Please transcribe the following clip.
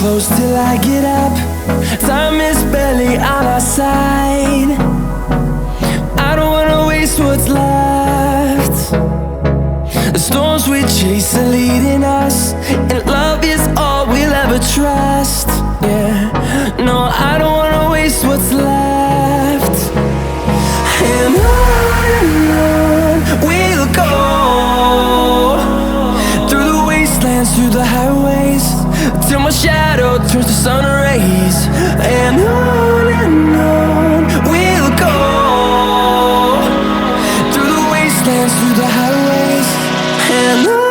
close till I get up. Time is barely on our side. I don't wanna waste what's left. The storms we chase are leading us, and love is all we'll ever trust. Yeah, no, I don't wanna waste what's left. And on we'll go, through the wastelands, through the highways, till my shadow turns to sun rays. And on we'll go, through the wastelands, through the highways, and on.